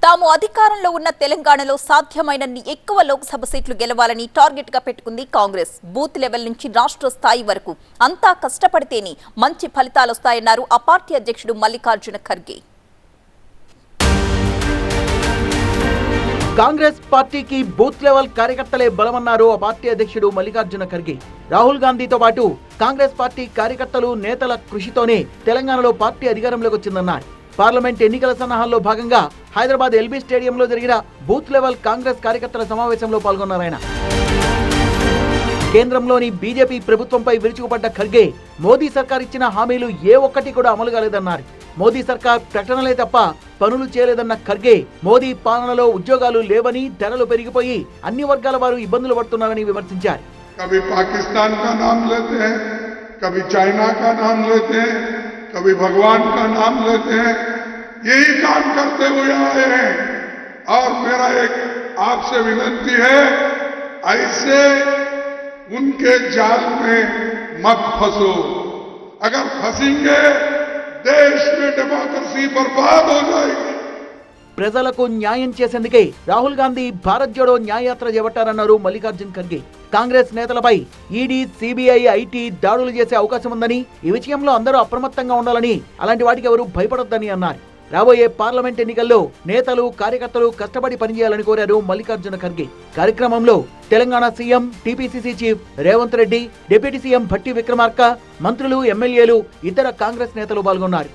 తాము అధికారంలో ఉన్న తెలంగాణలో సాధ్యమైనన్ని ఎక్కువ లోక్సభ సీట్లు గెలవాలని టార్గెట్ గా పెట్టుకుంది కాంగ్రెస్. బూత్ లెవెల్ నుంచి రాష్ట్ర స్థాయి వరకు అంతా కష్టపడితేనే మంచి ఫలితాలు వస్తాయన్నారు ఆ పార్టీ అధ్యక్షుడు మల్లికార్జున ఖర్గే. కాంగ్రెస్ పార్టీకి బూత్ లెవెల్ కార్యకర్తలే బలమన్నారు ఆ పార్టీ అధ్యక్షుడు మల్లికార్జున ఖర్గే. రాహుల్ గాంధీతో పాటు కాంగ్రెస్ పార్టీ కార్యకర్తలు నేతల కృషితోనే తెలంగాణలో పార్టీ అధికారంలోకి వచ్చిందన్నారు. పార్లమెంట్ ఎన్నికల సన్నాహాల్లో భాగంగా హైదరాబాద్ ఎల్బీ స్టేడియంలో జరిగిన బూత్ లెవెల్ కాంగ్రెస్ కార్యకర్తల సమావేశంలో పాల్గొన్నారాయన. కేంద్రంలోని బీజేపీ ప్రభుత్వంపై విరుచుకుపడ్డ ఖర్గే మోదీ సర్కార్ ఇచ్చిన హామీలు ఏ ఒక్కటి కూడా అమలు కాలేదన్నారు. మోదీ సర్కార్ ప్రకటనలే తప్ప పనులు చేయలేదన్న ఖర్గే మోదీ పాలనలో ఉద్యోగాలు లేవని, ధరలు పెరిగిపోయి అన్ని వర్గాల వారు ఇబ్బందులు పడుతున్నారని విమర్శించారు. कभी पाकिस्तान का नाम लेते हैं, कभी चाइना का नाम लेते हैं, कभी भगवान का नाम लेते हैं, यही काम करते हुए आए हैं। और मेरा एक आपसे विनती है, ऐसे उनके जाल में मत फंसो। अगर फंसेंगे देश में डेमोक्रेसी बर्बाद हो जाएगी। ప్రజలకు న్యాయం చేసేందుకే రాహుల్ గాంధీ భారత్ జోడో న్యాయయాత్ర చేపట్టారన్నారు మల్లికార్జున్ ఖర్గే. కాంగ్రెస్ నేతలపై ఈడీ, సిబిఐ, ఐటీ దాడులు చేసే అవకాశం ఉందని, ఈ విషయంలో అందరూ అప్రమత్తంగా ఉండాలని, అలాంటి వాటికి ఎవరూ భయపడొద్దని అన్నారు. రాబోయే పార్లమెంట్ ఎన్నికల్లో నేతలు, కార్యకర్తలు కష్టపడి పనిచేయాలని కోరారు మల్లికార్జున ఖర్గే. కార్యక్రమంలో Telangana CM, TPCC chief Revanth Reddy, deputy CM Bhatti Vikramarka, మంత్రులు, ఎమ్మెల్యేలు, ఇతర కాంగ్రెస్ నేతలు పాల్గొన్నారు.